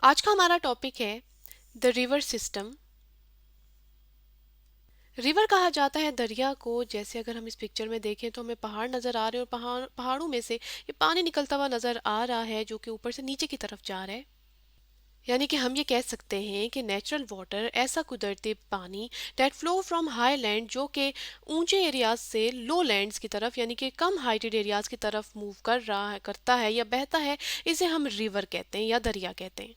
आज का हमारा टॉपिक है द रिवर सिस्टम। रिवर कहा जाता है दरिया को। जैसे अगर हम इस पिक्चर में देखें तो हमें पहाड़ नज़र आ रहे हैं और पहाड़ों में से ये पानी निकलता हुआ नज़र आ रहा है जो कि ऊपर से नीचे की तरफ जा रहा है। यानी कि हम ये कह सकते हैं कि नेचुरल वाटर ऐसा कुदरती पानी that flow from high land जो कि ऊंचे एरियाज से लो लैंड्स की तरफ यानी कि कम हाइटेड एरियाज की तरफ मूव करता है या बहता है, इसे हम रिवर कहते हैं या दरिया कहते हैं।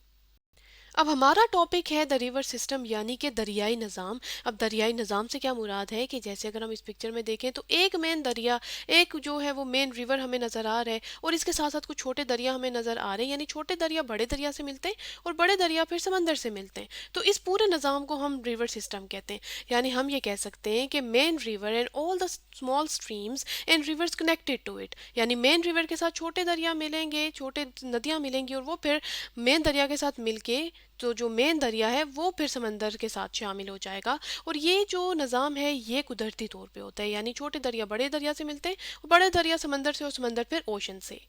अब हमारा टॉपिक है द रिवर सिस्टम यानी कि दरियाई निज़ाम। अब दरियाई निज़ाम से क्या मुराद है कि जैसे अगर हम इस पिक्चर में देखें तो एक मेन दरिया, एक जो है वो मेन रिवर हमें नज़र आ रहा है और इसके साथ साथ कुछ छोटे दरिया हमें नज़र आ रहे हैं। यानी छोटे दरिया बड़े दरिया से मिलते हैं और बड़े दरिया फिर समंदर से मिलते हैं। तो इस पूरे निज़ाम को हम रिवर सिस्टम कहते हैं। यानी हम ये कह सकते हैं कि main river and all the small streams and rivers connected to it. यानी मेन रिवर के साथ छोटे दरिया मिलेंगे, छोटे नदियाँ मिलेंगी और वो फिर मेन दरिया के साथ मिलके तो जो मेन दरिया है वो फिर समंदर के साथ शामिल हो जाएगा। और ये जो निज़ाम है ये कुदरती तौर पे होता है। यानी छोटे दरिया बड़े दरिया से मिलते हैं और बड़े दरिया समंदर से और समंदर फिर ओशन से।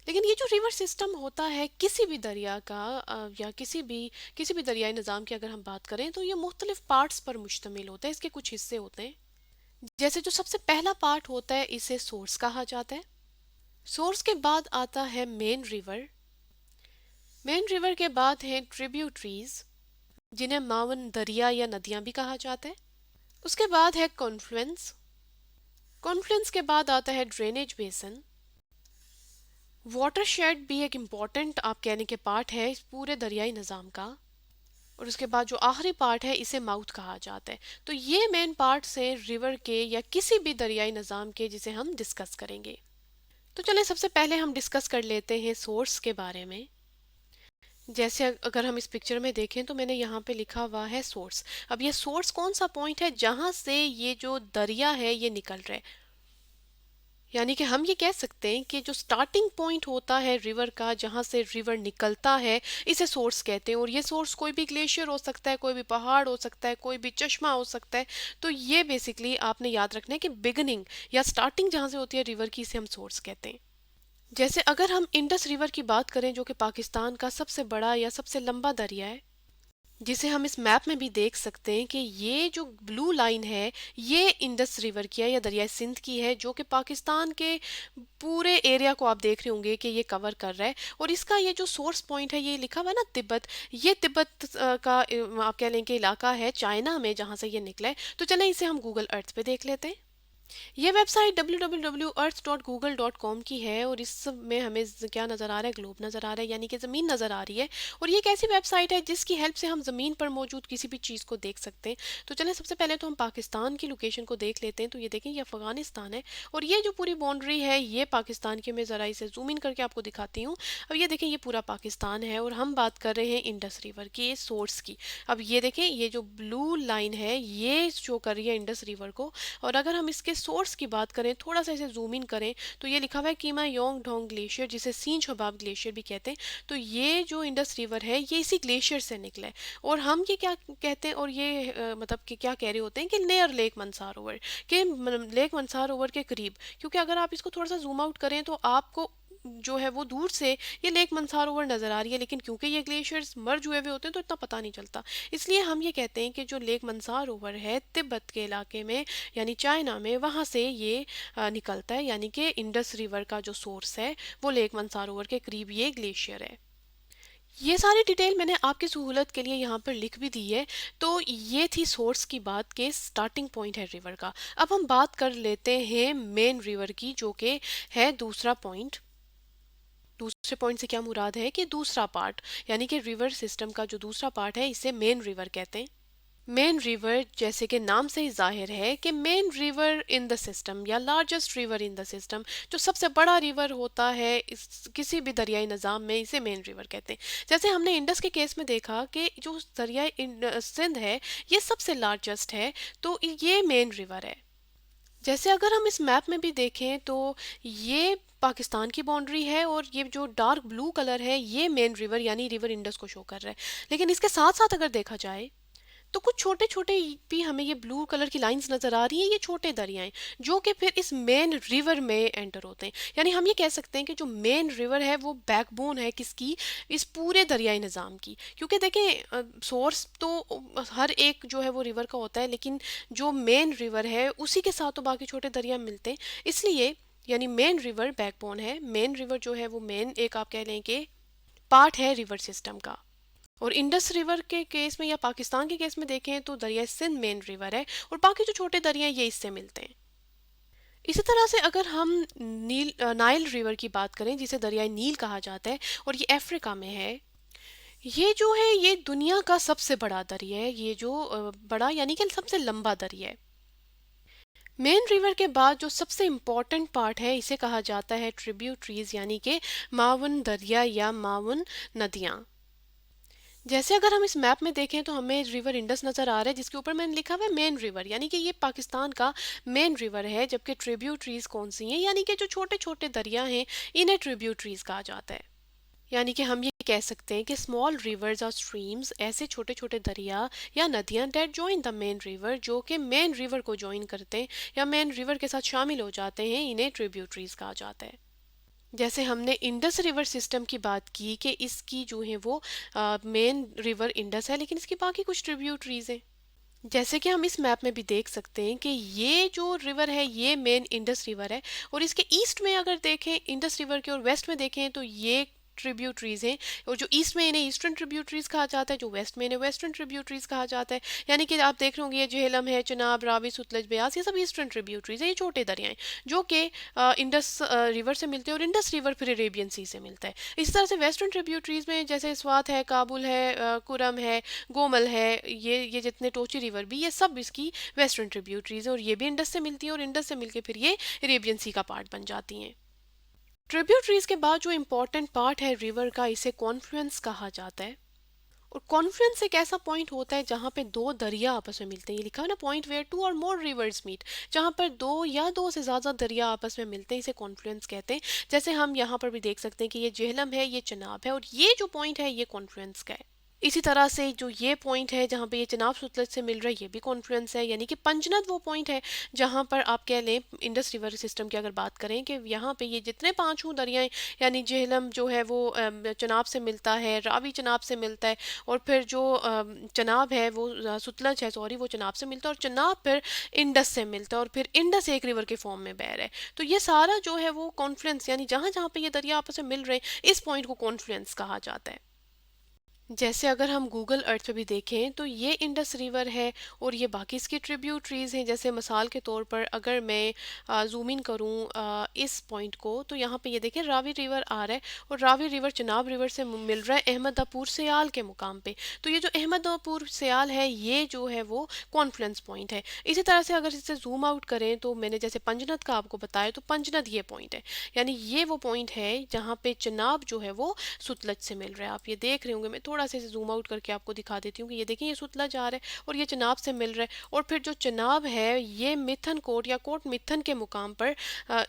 लेकिन ये जो रिवर सिस्टम होता है किसी भी दरिया का या किसी भी दरियाई निज़ाम की अगर हम बात करें तो ये मुख्तलिफ पार्ट्स पर मुश्तमिल होता है। इसके कुछ हिस्से होते हैं। जैसे जो सबसे पहला पार्ट होता है इसे सोर्स कहा जाता है। सोर्स के बाद आता है मेन रिवर। मेन रिवर के बाद हैं ट्रिब्यूटरीज जिन्हें मावन दरिया या नदियां भी कहा जाता है। उसके बाद है कॉन्फ्लुएंस। कॉन्फ्लुएंस के बाद आता है ड्रेनेज बेसन। वाटरशेड भी एक इम्पॉर्टेंट आप कहने के पार्ट है इस पूरे दरियाई निज़ाम का। और उसके बाद जो आखिरी पार्ट है इसे माउथ कहा जाता है। तो ये मेन पार्ट्स हैं रिवर के या किसी भी दरियाई निज़ाम के जिसे हम डिस्कस करेंगे। तो चलें सबसे पहले हम डिस्कस कर लेते हैं सोर्स के बारे में। जैसे अगर हम इस पिक्चर में देखें तो मैंने यहाँ पे लिखा हुआ है सोर्स। अब ये सोर्स कौन सा पॉइंट है जहाँ से ये जो दरिया है ये निकल रहा है। यानी कि हम ये कह सकते हैं कि जो स्टार्टिंग पॉइंट होता है रिवर का जहाँ से रिवर निकलता है इसे सोर्स कहते हैं। और ये सोर्स कोई भी ग्लेशियर हो सकता है, कोई भी पहाड़ हो सकता है, कोई भी चश्मा हो सकता है। तो ये बेसिकली आपने याद रखना है कि बिगनिंग या स्टार्टिंग जहाँ से होती है रिवर की इसे हम सोर्स कहते हैं। जैसे अगर हम इंडस रिवर की बात करें जो कि पाकिस्तान का सबसे बड़ा या सबसे लंबा दरिया है, जिसे हम इस मैप में भी देख सकते हैं कि ये जो ब्लू लाइन है ये इंडस रिवर की है या दरिया सिंध की है जो कि पाकिस्तान के पूरे एरिया को आप देख रहे होंगे कि ये कवर कर रहा है। और इसका ये जो सोर्स पॉइंट है ये लिखा हुआ है ना तिब्बत, ये तिब्बत का आप कह लें कि इलाका है चाइना में जहाँ से ये निकला है। तो चलें इसे हम गूगल अर्थ पे देख लेते हैं। ये वेबसाइट www.earth.google.com की है और इसमें हमें क्या नज़र आ रहा है, ग्लोब नज़र आ रहा है यानी कि ज़मीन नज़र आ रही है। और ये एक ऐसी वेबसाइट है जिसकी हेल्प से हम ज़मीन पर मौजूद किसी भी चीज़ को देख सकते हैं। तो चलें सबसे पहले तो हम पाकिस्तान की लोकेशन को देख लेते हैं। तो ये देखें ये अफ़गानिस्तान है और ये जो पूरी बाउंड्री है ये पाकिस्तान की। मैं ज़रा इसे जूम इन करके आपको दिखाती हूँ। अब ये देखें ये पूरा पाकिस्तान है और हम बात कर रहे हैं इंडस रिवर की सोर्स की। अब ये देखें ये जो ब्लू लाइन है ये शो कर रही है इंडस रिवर को। और अगर हम इसके सोर्स की बात करें, थोड़ा सा इसे जूम इन करें, तो ये लिखा हुआ है कीमा योंग ढोंग ग्लेशियर जिसे सींच हबाब ग्लेशियर भी कहते हैं। तो ये जो इंडस रिवर है ये इसी ग्लेशियर से निकला है। और हम ये क्या कहते हैं और ये मतलब कि क्या कह रहे होते हैं कि नियर लेक मंसारोवर के लेक मंसारोवर के करीब। क्योंकि अगर आप इसको थोड़ा सा जूम आउट करें तो आपको जो है वो दूर से ये लेक मंसारोवर नज़र आ रही है, लेकिन क्योंकि ये ग्लेशियर्स मर्ज हुए हुए होते हैं तो इतना पता नहीं चलता। इसलिए हम ये कहते हैं कि जो लेक मंसारोवर है तिब्बत के इलाके में यानी चाइना में वहाँ से ये निकलता है। यानी कि इंडस रिवर का जो सोर्स है वो लेक मंसारोवर के करीब ये ग्लेशियर है। ये सारी डिटेल मैंने आपकी सहूलत के लिए यहाँ पर लिख भी दी है। तो ये थी सोर्स की बात के स्टार्टिंग पॉइंट है रिवर का। अब हम बात कर लेते हैं मेन रिवर की जो कि है दूसरा पॉइंट। दूसरे पॉइंट से क्या मुराद है कि दूसरा पार्ट यानी कि रिवर सिस्टम का जो दूसरा पार्ट है इसे मेन रिवर कहते हैं। मेन रिवर जैसे कि नाम से ही जाहिर है कि main river in the system या largest river in the system, जो सबसे बड़ा रिवर होता है इस किसी भी दरियाई निज़ाम में इसे मेन रिवर कहते हैं। जैसे हमने इंडस के केस में देखा कि जो दरिया सिंध है ये सबसे लार्जेस्ट है, तो ये मेन रिवर है। जैसे अगर हम इस मैप में भी देखें तो ये पाकिस्तान की बाउंड्री है और ये जो डार्क ब्लू कलर है ये मेन रिवर यानी रिवर इंडस को शो कर रहा है। लेकिन इसके साथ साथ अगर देखा जाए तो कुछ छोटे छोटे भी हमें ये ब्लू कलर की लाइंस नज़र आ रही हैं, ये छोटे दरियाएं जो कि फिर इस मेन रिवर में एंटर होते हैं। यानी हम ये कह सकते हैं कि जो मेन रिवर है वो बैकबोन है किसकी, इस पूरे दरियाई निज़ाम की। क्योंकि देखें सोर्स तो हर एक जो है वो रिवर का होता है, लेकिन जो मेन रिवर है उसी के साथ तो बाकी छोटे दरिया मिलते हैं। इसलिए यानी मेन रिवर बैकबोन है, मेन रिवर जो है वो मेन एक आप कह लें कि पार्ट है रिवर सिस्टम का। और इंडस रिवर के केस में या पाकिस्तान के केस में देखें तो दरिया सिंध मेन रिवर है, और बाकी जो छोटे दरिया ये इससे मिलते हैं। इसी तरह से अगर हम नाइल रिवर की बात करें, जिसे दरियाई नील कहा जाता है और ये अफ्रीका में है, ये जो है ये दुनिया का सबसे बड़ा दरिया है। ये जो बड़ा यानी कि सबसे लंबा दरिया है। मेन रिवर के बाद जो सबसे इम्पॉर्टेंट पार्ट है इसे कहा जाता है ट्रिब्यूटरीज, यानी कि मावन दरिया या मावन नदियाँ। जैसे अगर हम इस मैप में देखें तो हमें रिवर इंडस नज़र आ रहा है, जिसके ऊपर मैंने लिखा हुआ है मेन रिवर, यानी कि ये पाकिस्तान का मेन रिवर है। जबकि ट्रिब्यूटरीज कौन सी हैं, यानी कि जो छोटे छोटे दरिया हैं इन्हें ट्रिब्यूटरीज कहा जाता है। यानी कि हम ये कह सकते हैं कि स्मॉल रिवर्स और स्ट्रीम्स ऐसे छोटे छोटे दरिया या नदियां that join the main river, जो कि मेन रिवर को जॉइन करते हैं या मेन रिवर के साथ शामिल हो जाते हैं, इन्हें ट्रिब्यूटरीज कहा जाता है। जैसे हमने इंडस रिवर सिस्टम की बात की कि इसकी जो है वो मेन रिवर इंडस है, लेकिन इसकी बाकी कुछ ट्रिब्यूटरीज हैं। जैसे कि हम इस मैप में भी देख सकते हैं कि ये जो रिवर है ये मेन इंडस रिवर है, और इसके ईस्ट में अगर देखें इंडस रिवर के और वेस्ट में देखें तो ये ट्रिब्यूटरीज हैं। और जो ईस्ट में इन्हें ईस्टर्न ट्रिब्यूटरीज कहा जाता है, जो वेस्ट में इन्हें वेस्टर्न ट्रिब्यूटरीज कहा जाता है। यानी कि आप देख रहे होंगे ये झेलम है, चिनाब, रावी, सतलज, ब्यास, ये सब ईस्टर्न ट्रिब्यूटरीज है। ये छोटे दरियाएं जो कि इंडस रिवर से मिलते हैं, और इंडस रिवर फिर अरेबियन सी से मिलता है। इसी तरह से वेस्टर्न ट्रिब्यूटरीज में जैसे स्वात है, काबुल है, कुरम है, गोमल है, ये जितने टोची रिवर भी, ये सब इसकी वेस्टर्न ट्रिब्यूटरीज है, और ये भी इंडस से मिलती हैं, और इंडस से मिलकर फिर ये अरेबियन सी का पार्ट बन जाती हैं। ट्रिब्यूटरीज के बाद जो इम्पोर्टेंट पार्ट है रिवर का, इसे कॉन्फ्लुएंस कहा जाता है। और कॉन्फ्लुएंस एक ऐसा पॉइंट होता है जहाँ पे दो दरिया आपस में मिलते हैं। ये लिखा है ना, पॉइंट वेयर टू और मोर रिवर्स मीट, जहाँ पर दो या दो से ज़्यादा दरिया आपस में मिलते हैं, इसे कॉन्फ्लुएंस कहते हैं। जैसे हम यहाँ पर भी देख सकते हैं कि ये जेहलम है, ये चिनाब है, और ये जो पॉइंट है ये कॉन्फ्लुएंस का है। इसी तरह से जो ये पॉइंट है जहाँ पे ये चिनाब सुतलज से मिल रहा है, ये भी कॉन्फ्लुएंस है। यानी कि पंजनद वो पॉइंट है जहाँ पर आप कह लें इंडस रिवर सिस्टम की अगर बात करें कि यहाँ पे ये जितने पांचों दरियाएं, यानी जेहलम जो है वो चिनाब से मिलता है, रावी चिनाब से मिलता है, और फिर जो चिनाब है वो सुतलज है, सॉरी, वो चिनाब से मिलता है, और चिनाब फिर इंडस से मिलता है, और फिर इंडस एक रिवर के फॉर्म में बह रहा है। तो ये सारा जो है वो कॉन्फ्लुएंस, यानी जहाँ जहाँ पे ये दरिया आपस में मिल रहे हैं, इस पॉइंट को कॉन्फ्लुएंस कहा जाता है। जैसे अगर हम गूगल अर्थ पे भी देखें तो ये इंडस रिवर है, और ये बाकी इसकी ट्रिब्यूटरीज हैं। जैसे मिसाल के तौर पर अगर मैं जूम इन करूँ इस पॉइंट को, तो यहाँ पे ये देखें रावी रिवर आ रहा है, और रावी रिवर चिनाब रिवर से मिल रहा है अहमदापुर सयाल के मुकाम पे। तो ये जो अहमदापुर सयाल है ये जो है वो कॉन्फ्लुएंस पॉइंट है। इसी तरह से अगर इसे जूम आउट करें तो मैंने जैसे पंजनद का आपको बताया, तो पंजनद ये पॉइंट है, यानी ये वो पॉइंट है जहाँ पे चिनाब जो है वो सुतलज से मिल रहा है। आप ये देख रहे होंगे, मैं थोड़ा सा जूम आउट करके आपको दिखा देती हूँ कि ये देखें ये सुतलज आ रहा है और ये चिनाब से मिल रहा है, और फिर जो चिनाब है ये मिथन कोट या कोट मिथन के मुकाम पर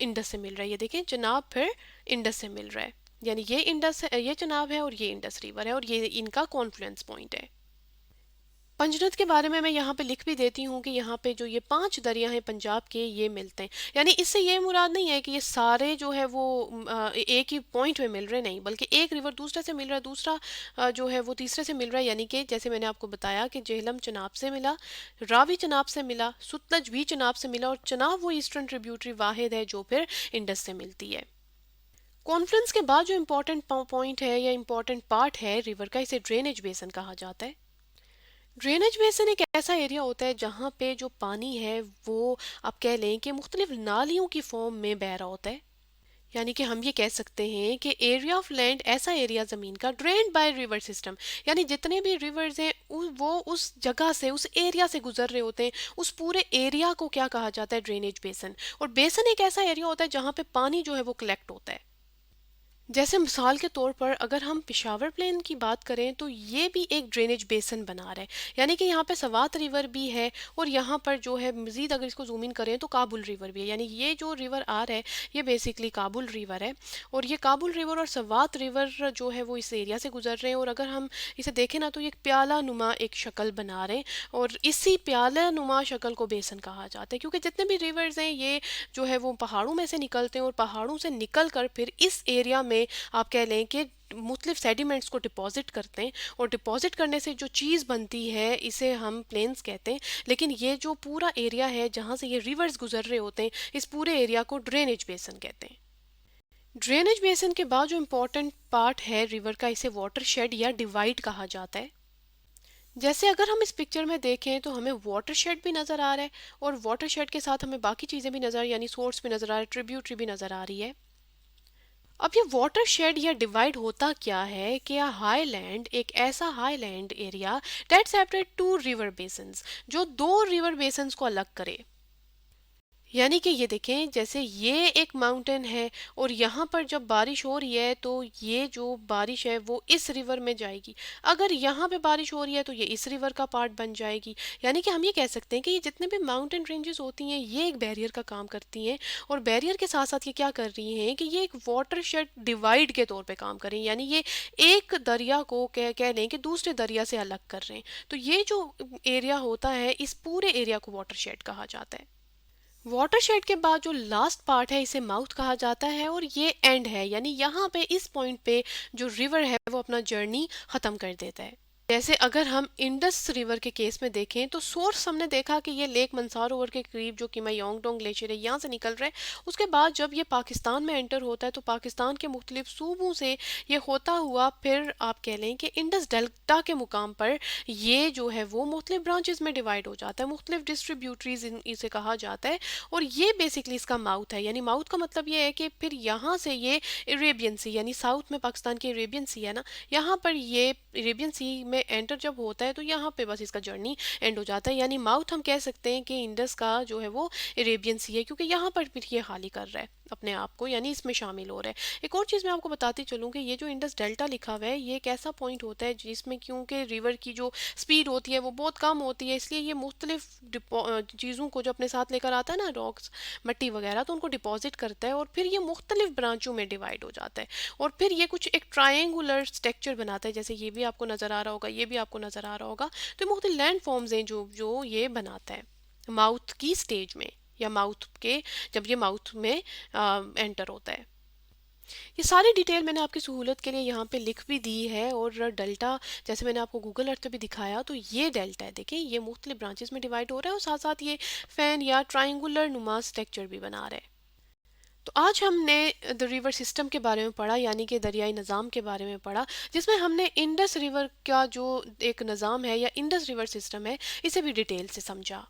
इंडस से मिल रहा है। ये देखें चिनाब फिर इंडस से मिल रहा है, यानी ये इंडस है, ये चिनाब है, और ये इंडस रिवर है, और ये इनका कॉन्फ्लुएंस पॉइंट है। पंजनद के बारे में मैं यहाँ पे लिख भी देती हूँ कि यहाँ पे जो ये पांच दरिया हैं पंजाब के, ये मिलते हैं। यानी इससे ये मुराद नहीं है कि ये सारे जो है वो एक ही पॉइंट में मिल रहे, नहीं, बल्कि एक रिवर दूसरे से मिल रहा है, दूसरा जो है वो तीसरे से मिल रहा है। यानी कि जैसे मैंने आपको बताया कि जेहलम चिनाब से मिला, रावी चिनाब से मिला, सुतलज भी चिनाब से मिला, और चिनाब वो ईस्टर्न ट्रिब्यूटरी वाहिद है जो फिर इंडस से मिलती है। कॉन्फ्लुएंस के बाद जो इम्पोर्टेंट पॉइंट है या इम्पोर्टेंट पार्ट है रिवर का, इसे ड्रेनेज बेसन कहा जाता है। ड्रेनेज बेसिन एक ऐसा एरिया होता है जहाँ पे जो पानी है वो आप कह लें कि मुख्तलिफ नालियों की फॉर्म में बह रहा होता है। यानी कि हम ये कह सकते हैं कि एरिया ऑफ लैंड ऐसा एरिया ज़मीन का ड्रेन्ड बाय रिवर सिस्टम, यानी जितने भी रिवर्स हैं वो उस जगह से, उस एरिया से गुजर रहे होते हैं। उस पूरे एरिया को क्या कहा जाता है, ड्रेनेज बेसन। और बेसन एक ऐसा एरिया होता है जहाँ पे पानी जो है वो कलेक्ट होता है। जैसे मिसाल के तौर पर अगर हम पेशावर प्लेन की बात करें तो ये भी एक ड्रेनेज बेसन बना रहा है, यानी कि यहाँ पे सवात रिवर भी है और यहाँ पर जो है मज़ीद अगर इसको जूम इन करें तो काबुल रिवर भी है, यानी ये जो रिवर आ रहा है ये बेसिकली काबुल रिवर है। और ये काबुल रिवर और सवात रिवर जो है वो इस एरिया से गुजर रहे हैं, और अगर हम इसे देखें ना तो ये एक प्याला नुमा एक शक्ल बना रहे हैं, और इसी प्याला नुमा शक्ल को बेसन कहा जाता है, क्योंकि जितने भी रिवर्स हैं ये जो है वो पहाड़ों में से निकलते हैं और पहाड़ों से निकल कर फिर इस एरिया में आप कह लें कि मुख्तलिफ सेडिमेंट्स को डिपॉजिट करते हैं, और डिपॉजिट करने से जो चीज़ बनती है इसे हम प्लेन्स कहते हैं। लेकिन ये जो पूरा एरिया है जहाँ से ये रिवर्स गुजर रहे होते हैं इस पूरे एरिया को ड्रेनेज बेसन कहते हैं। ड्रेनेज बेसन के बाद जो इम्पोर्टेंट पार्ट है रिवर का, इसे वाटर शेड या डिवाइड कहा जाता है। जैसे अगर हम इस पिक्चर में देखें तो हमें वाटर शेड भी नज़र आ रहा है, और वाटर शेड के साथ हमें बाकी चीज़ें भी नज़र, यानी सोर्स भी नज़र आ रहा है, ट्रिब्यूटरी भी नज़र आ रही है। अब ये वाटर शेड या डिवाइड होता क्या है कि हाईलैंड एक ऐसा highland area that separate two river basins, जो दो रिवर बेसन्स को अलग करे। यानी कि ये देखें जैसे ये एक माउंटेन है और यहाँ पर जब बारिश हो रही है तो ये जो बारिश है वो इस रिवर में जाएगी, अगर यहाँ पे बारिश हो रही है तो ये इस रिवर का पार्ट बन जाएगी। यानी कि हम ये कह सकते हैं कि ये जितने भी माउंटेन रेंजेस होती हैं ये एक बैरियर का काम करती हैं, और बैरियर के साथ साथ ये क्या कर रही हैं कि ये एक वाटर शेड डिवाइड के तौर पे काम कर रही हैं, यानी ये एक दरिया को कह लें कि दूसरे दरिया से अलग कर रहे हैं। तो ये जो एरिया होता है इस पूरे एरिया को वाटर शेड कहा जाता है। वाटरशेड के बाद जो लास्ट पार्ट है इसे माउथ कहा जाता है, और ये एंड है, यानी यहाँ पे इस पॉइंट पे जो रिवर है वो अपना जर्नी ख़त्म कर देता है। जैसे अगर हम इंडस रिवर के केस में देखें तो सोर्स हमने देखा कि ये लेक मंसारोवर के करीब जो कि मयांगडोंग ग्लेशियर है यहाँ से निकल रहा है। उसके बाद जब ये पाकिस्तान में एंटर होता है तो पाकिस्तान के मुख्तलिफ सूबों से ये होता हुआ फिर आप कह लें कि इंडस डेल्टा के मुकाम पर ये जो है वो मुख्तलिफ ब्रांचेस में डिवाइड हो जाता है, मुख्तलिफ डिस्ट्रीब्यूटरीज इसे कहा जाता है। और ये बेसिकली इसका माउथ है, यानी माउथ का मतलब ये है कि फिर यहाँ से ये अरेबियन सी, यानी साउथ में पाकिस्तान की अरेबियन सी है ना, यहाँ पर ये अरेबियन सी में एंटर जब होता है तो यहाँ पे बस इसका जर्नी एंड हो जाता है। यानी माउथ हम कह सकते हैं कि इंडस का जो है वो अरेबियन सी है, क्योंकि यहाँ पर फिर ये खाली कर रहा है अपने आप को, यानी इसमें शामिल हो रहा है। एक और चीज़ मैं आपको बताती चलूँ कि ये जो इंडस डेल्टा लिखा हुआ है ये एक ऐसा पॉइंट होता है जिसमें क्योंकि रिवर की जो स्पीड होती है वो बहुत कम होती है, इसलिए ये मुख्तलिफ चीज़ों को जो अपने साथ लेकर आता है ना, रॉक्स मट्टी वगैरह, तो उनको डिपॉजिट करता है और फिर ये मुख्तलिफ ब्रांचों में डिवाइड हो जाता है, और फिर ये कुछ एक ट्रायंगुलर स्ट्रक्चर बनाता है। जैसे ये भी आपको नज़र आ रहा होगा, ये भी आपको नज़र आ रहा होगा। तो मुख्तलिफ लैंड फॉर्म्स हैं जो जो ये बनाता है माउथ की स्टेज में, या माउथ के जब ये माउथ में एंटर होता है। ये सारी डिटेल मैंने आपकी सहूलत के लिए यहाँ पे लिख भी दी है, और डेल्टा जैसे मैंने आपको गूगल अर्थ पे भी दिखाया तो ये डेल्टा है, देखिए ये मुख्तलिफ ब्रांचेस में डिवाइड हो रहा है और साथ साथ ये फैन या ट्राइंगुलर नुमा स्ट्रक्चर भी बना रहा है। तो आज हमने द रिवर सिस्टम के बारे में पढ़ा, यानी कि दरियाई निज़ाम के बारे में पढ़ा, जिसमें हमने इंडस रिवर का जो एक निज़ाम है या इंडस रिवर सिस्टम है इसे भी डिटेल से समझा।